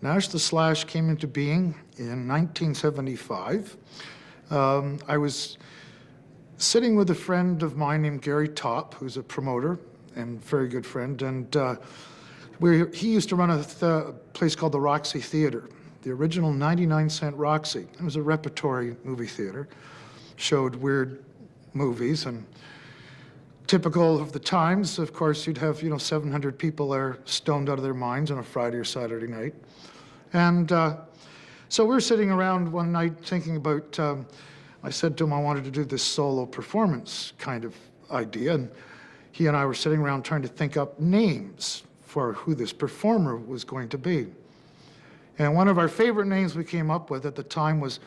Nash the Slash came into being in 1975. I was sitting with a friend of mine named Gary Topp, who's a promoter and very good friend, and he used to run a place called the Roxy Theater, the original 99-cent Roxy. It was a repertory movie theater, showed weird movies, and typical of the times, of course, you'd have 700 people there stoned out of their minds on a Friday or Saturday night. And so we were sitting around one night thinking about, I said to him I wanted to do this solo performance kind of idea, and he and I were sitting around trying to think up names for who this performer was going to be. And one of our favorite names we came up with at the time was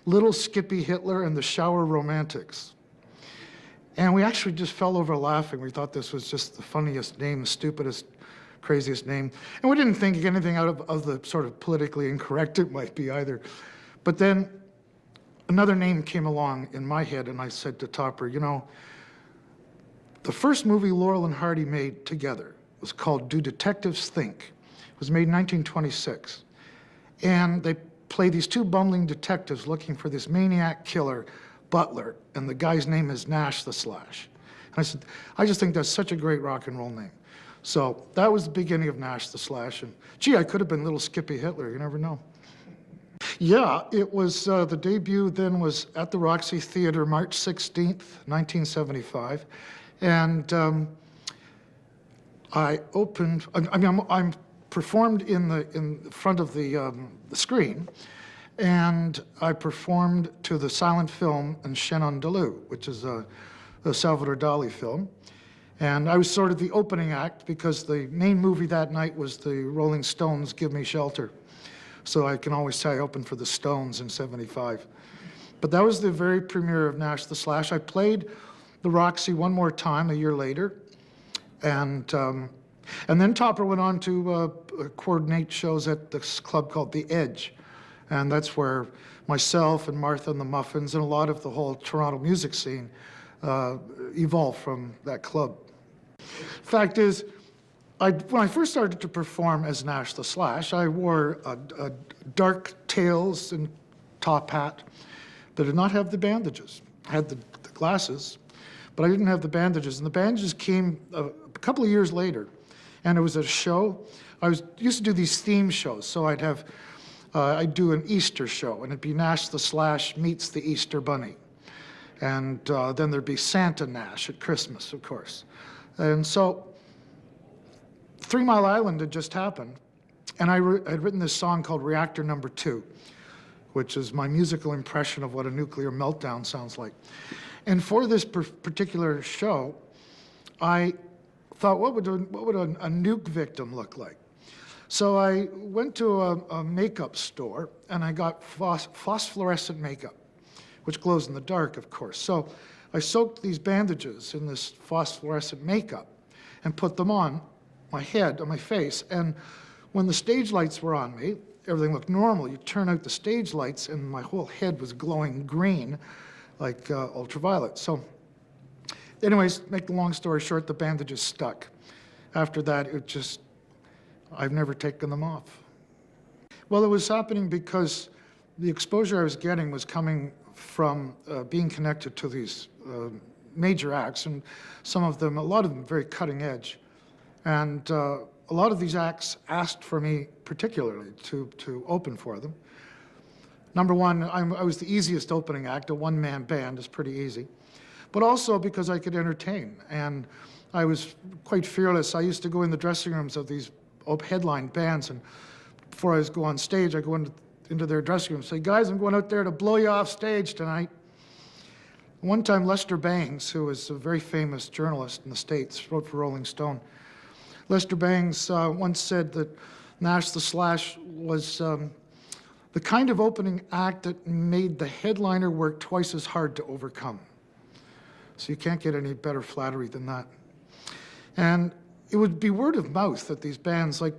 Little Skippy Hitler and the Shower Romantics. And we actually just fell over laughing. We thought this was just the funniest name, the stupidest, craziest name. And we didn't think anything out of the sort of politically incorrect it might be either. But then another name came along in my head, and I said to Topper, the first movie Laurel and Hardy made together was called Do Detectives Think? It was made in 1926. And they play these two bumbling detectives looking for this maniac killer, Butler, and the guy's name is Nash the Slash. And I said, I just think that's such a great rock and roll name. So that was the beginning of Nash the Slash. And gee, I could have been Little Skippy Hitler, you never know. Yeah, it was, the debut then was at the Roxy Theater, March 16th, 1975. And I opened, I'm performed in front of the screen, and I performed to the silent film in Shenandoah, which is a Salvador Dali film. And I was sort of the opening act because the main movie that night was the Rolling Stones' Give Me Shelter. So I can always say I opened for the Stones in '75. But that was the very premiere of Nash the Slash. I played the Roxy one more time a year later. And then Topper went on to coordinate shows at this club called The Edge. And that's where myself and Martha and the Muffins and a lot of the whole Toronto music scene evolved from that club. Fact is, when I first started to perform as Nash the Slash, I wore a dark tails and top hat that did not have the bandages. I had the glasses, but I didn't have the bandages. And the bandages came a couple of years later. And it was a show. I used to do these theme shows. So I'd do an Easter show, and it'd be Nash the Slash meets the Easter Bunny. And then there'd be Santa Nash at Christmas, of course. And so 3 Mile Island had just happened, and I had written this song called Reactor Number 2, which is my musical impression of what a nuclear meltdown sounds like. And for this particular show, I thought, what would a nuke victim look like? So I went to a makeup store, and I got phosphorescent makeup, which glows in the dark, of course. So I soaked these bandages in this phosphorescent makeup and put them on my head, on my face. And when the stage lights were on me, everything looked normal. You turn out the stage lights, and my whole head was glowing green, like ultraviolet. So anyways, make the long story short, the bandages stuck. After that, I've never taken them off. Well, it was happening because the exposure I was getting was coming from being connected to these major acts, and a lot of them very cutting edge. And a lot of these acts asked for me particularly to open for them. Number one, I was the easiest opening act. A one-man band is pretty easy. But also because I could entertain, and I was quite fearless. I used to go in the dressing rooms of these headline bands, and before I go on stage, I go into their dressing room and say, guys, I'm going out there to blow you off stage tonight. One time, Lester Bangs, who was a very famous journalist in the States, wrote for Rolling Stone. Lester Bangs once said that Nash the Slash was the kind of opening act that made the headliner work twice as hard to overcome. So you can't get any better flattery than that. And it would be word of mouth at these bands. Like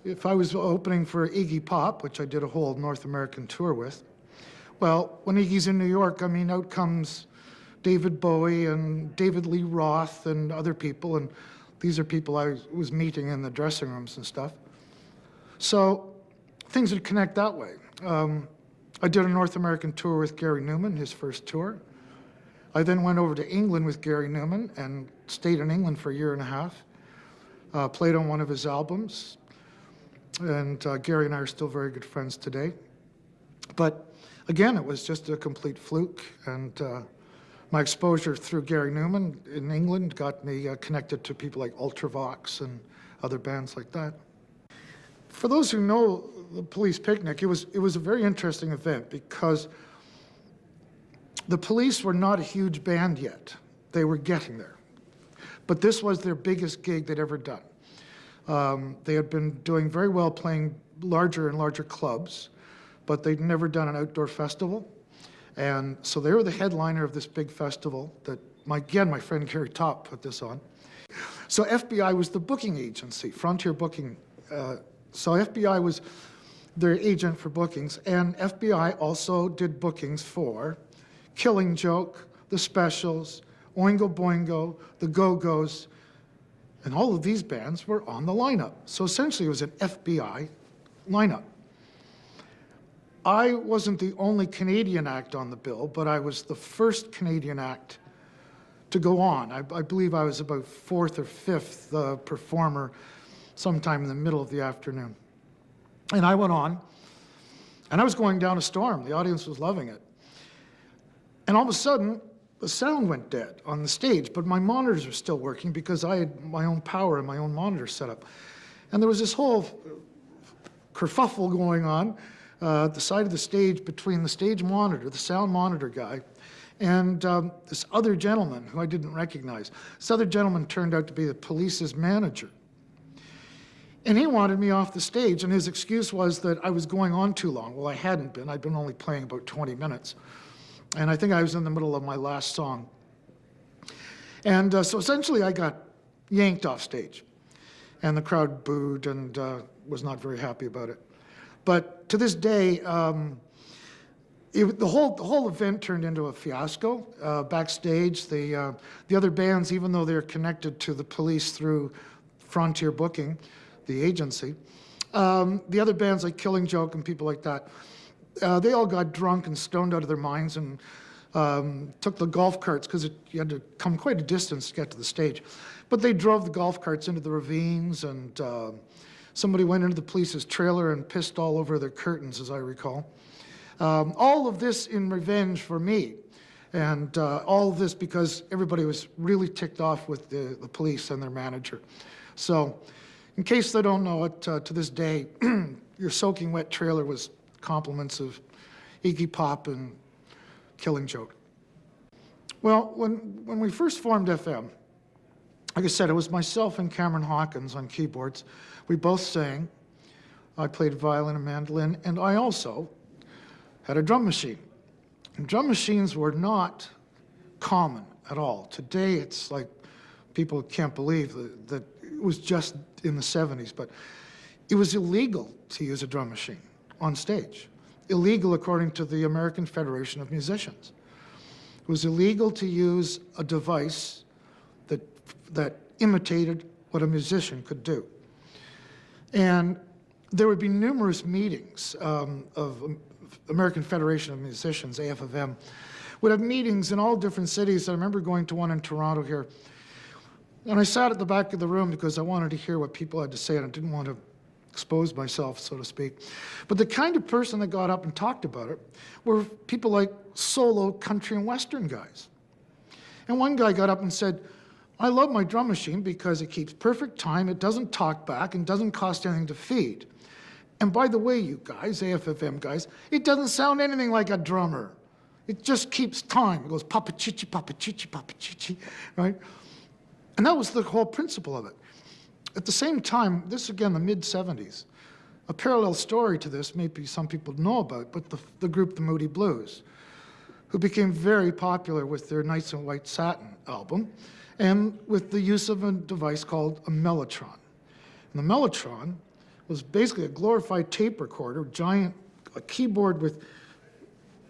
if I was opening for Iggy Pop, which I did a whole North American tour with, well, when Iggy's in New York, out comes David Bowie and David Lee Roth and other people, and these are people I was meeting in the dressing rooms and stuff. So things would connect that way. I did a North American tour with Gary Newman, his first tour. I then went over to England with Gary Newman and stayed in England for a year and a half. Played on one of his albums, and Gary and I are still very good friends today. But again, it was just a complete fluke, and my exposure through Gary Newman in England got me connected to people like Ultravox and other bands like that. For those who know the Police Picnic, it was a very interesting event because the Police were not a huge band yet. They were getting there. But this was their biggest gig they'd ever done. They had been doing very well playing larger and larger clubs, but they'd never done an outdoor festival. And so they were the headliner of this big festival that, my friend Gary Topp put this on. So FBI was the booking agency, Frontier Booking. So FBI was their agent for bookings, and FBI also did bookings for Killing Joke, The Specials, Oingo Boingo, The Go-Go's, and all of these bands were on the lineup. So essentially it was an FBI lineup. I wasn't the only Canadian act on the bill, but I was the first Canadian act to go on. I believe I was about fourth or fifth performer sometime in the middle of the afternoon. And I went on, and I was going down a storm. The audience was loving it. And all of a sudden, the sound went dead on the stage, but my monitors were still working because I had my own power and my own monitor set up. And there was this whole kerfuffle going on at the side of the stage between the stage monitor, the sound monitor guy, and this other gentleman who I didn't recognize. This other gentleman turned out to be the Police's manager. And he wanted me off the stage, and his excuse was that I was going on too long. Well, I hadn't been. I'd been only playing about 20 minutes. And I think I was in the middle of my last song. And so essentially I got yanked off stage. And the crowd booed and was not very happy about it. But to this day, the whole event turned into a fiasco. Backstage, the other bands, even though they're connected to the Police through Frontier Booking, the agency, the other bands like Killing Joke and people like that, they all got drunk and stoned out of their minds and took the golf carts, because you had to come quite a distance to get to the stage. But they drove the golf carts into the ravines, and somebody went into the Police's trailer and pissed all over their curtains, as I recall. All of this in revenge for me. And all of this because everybody was really ticked off with the Police and their manager. So, in case they don't know it, to this day, your soaking wet trailer was compliments of Iggy Pop and Killing Joke. Well, when we first formed FM, like I said, it was myself and Cameron Hawkins on keyboards. We both sang. I played violin and mandolin, and I also had a drum machine. And drum machines were not common at all. Today, it's like people can't believe that it was just in the 70s, but it was illegal to use a drum machine on stage. Illegal according to the American Federation of Musicians. It was illegal to use a device that imitated what a musician could do. And there would be numerous meetings of American Federation of Musicians, AFM, would have meetings in all different cities. I remember going to one in Toronto here. And I sat at the back of the room because I wanted to hear what people had to say, and I didn't want to expose myself, so to speak. But the kind of person that got up and talked about it were people like solo country and western guys. And one guy got up and said, I love my drum machine because it keeps perfect time, it doesn't talk back, and doesn't cost anything to feed. And by the way, you guys, AFFM guys, it doesn't sound anything like a drummer. It just keeps time. It goes papa-chichi, papa-chichi, papa-chichi, right? And that was the whole principle of it. At the same time, this again, the mid-70s, a parallel story to this, maybe some people know about, but the group The Moody Blues, who became very popular with their Nights in White Satin album, and with the use of a device called a mellotron. And the mellotron was basically a glorified tape recorder, a keyboard with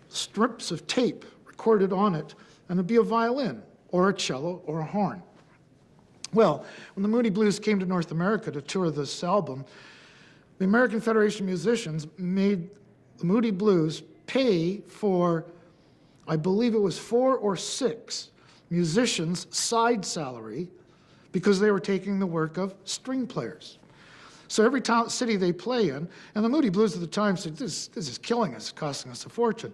strips of tape recorded on it, and it'd be a violin, or a cello, or a horn. Well, when the Moody Blues came to North America to tour this album, the American Federation of Musicians made the Moody Blues pay for, I believe it was 4 or 6 musicians' side salary because they were taking the work of string players. So every town, city they play in, and the Moody Blues at the time said, this is killing us, costing us a fortune.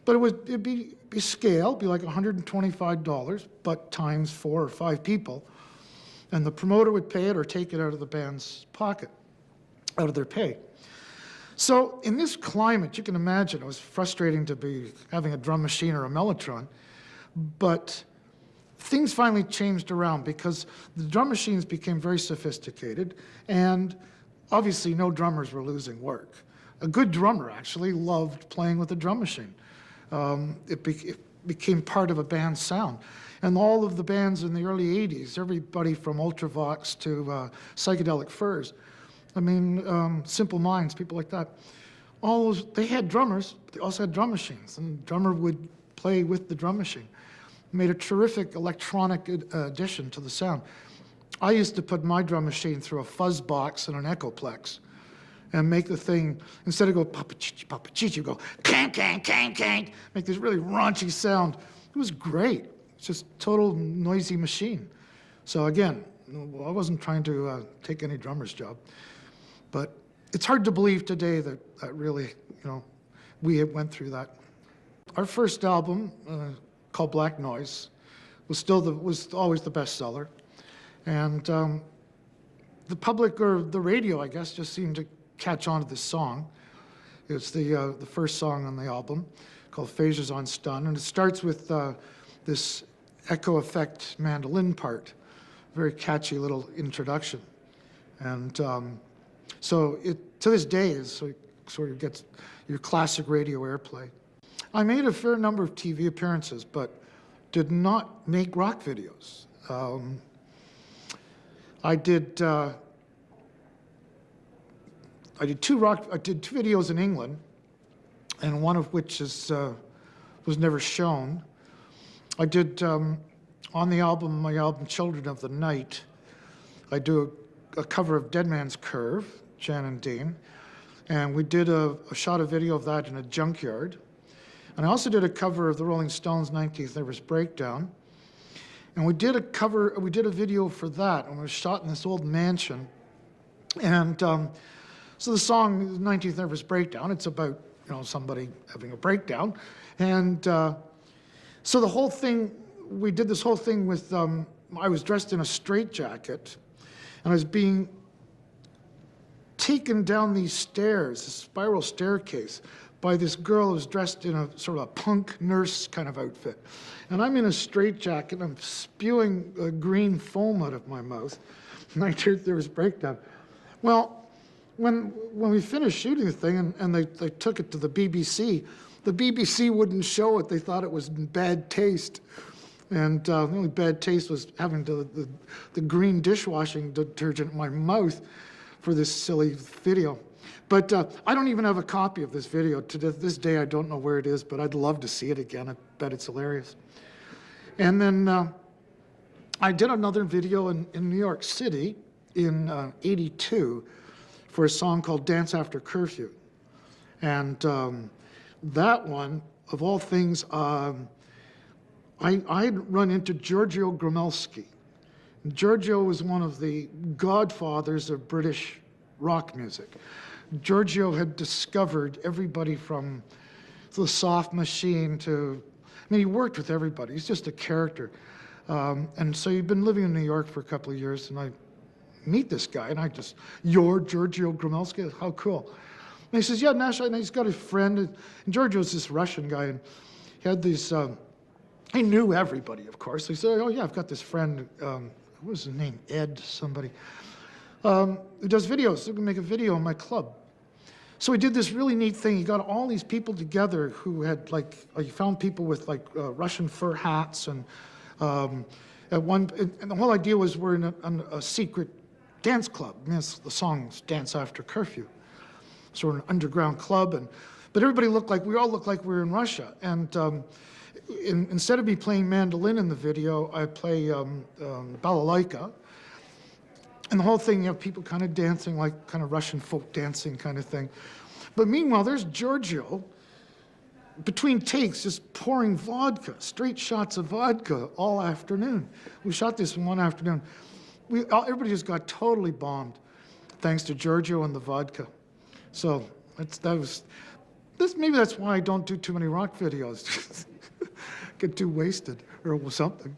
But it'd be scale, be like $125, but times 4 or 5 people. And the promoter would pay it or take it out of the band's pocket, out of their pay. So in this climate, you can imagine it was frustrating to be having a drum machine or a mellotron, but things finally changed around because the drum machines became very sophisticated, and obviously no drummers were losing work. A good drummer actually loved playing with a drum machine. It became part of a band's sound. And all of the bands in the early 80s, everybody from Ultravox to Psychedelic Furs, I mean, Simple Minds, people like that, all those, they had drummers, but they also had drum machines, and the drummer would play with the drum machine. It made a terrific electronic addition to the sound. I used to put my drum machine through a fuzz box and an Echoplex and make the thing, instead of go papa-chichi, go kank, kank, kank, kank, make this really raunchy sound. It was great. It's just total noisy machine. So again, I wasn't trying to take any drummer's job, but it's hard to believe today that really, we went through that. Our first album, called Black Noise, was always the bestseller, and the public or the radio, I guess, just seemed to catch on to this song. It's the first song on the album, called Phases on Stun, and it starts with this echo effect mandolin part, very catchy little introduction, and so it to this day is sort of gets your classic radio airplay. I made a fair number of TV appearances, but did not make rock videos. I did 2 videos in England, and one of which was never shown. I did on my album Children of the Night, I do a cover of Dead Man's Curve, Jan and Dean, and we did a shot a video of that in a junkyard. And I also did a cover of the Rolling Stones' 19th Nervous Breakdown. And we did a video for that, and it was shot in this old mansion. And so the song 19th Nervous Breakdown, it's about, somebody having a breakdown. And so the whole thing, we did this whole thing with, I was dressed in a straitjacket, and I was being taken down these stairs, a spiral staircase, by this girl who was dressed in a sort of a punk nurse kind of outfit. And I'm in a straitjacket, and I'm spewing green foam out of my mouth. 19th Nervous Breakdown. Well, when we finished shooting the thing and they took it to the BBC wouldn't show it. They thought it was in bad taste. And the only bad taste was having the green dishwashing detergent in my mouth for this silly video. But I don't even have a copy of this video. To this day, I don't know where it is, but I'd love to see it again. I bet it's hilarious. And then I did another video in New York City in '82 for a song called Dance After Curfew. And that one, of all things, I'd run into Giorgio Gromelski. Giorgio was one of the godfathers of British rock music. Giorgio had discovered everybody from the Soft Machine to, he worked with everybody. He's just a character. And so he'd been living in New York for a couple of years, and I meet this guy, and you're Giorgio Gromelski? How cool. And he says, yeah, Nash, and he's got a friend, and Giorgio's this Russian guy, and he had these, he knew everybody, of course. He said, oh yeah, I've got this friend, what was his name, Ed somebody, who does videos, so we can make a video in my club. So he did this really neat thing. He got all these people together who had he found people with Russian fur hats, and and the whole idea was we're in a secret dance club. The song's Dance After Curfew. So we're in an underground club, but everybody we all looked like we were in Russia. And instead of me playing mandolin in the video, I play balalaika. And the whole thing, you have people kind of dancing like kind of Russian folk dancing kind of thing. But meanwhile, there's Giorgio, between takes, just pouring vodka, straight shots of vodka all afternoon. We shot this in one afternoon. Everybody just got totally bombed, thanks to Giorgio and the vodka. So maybe that's why I don't do too many rock videos. Get too wasted or something.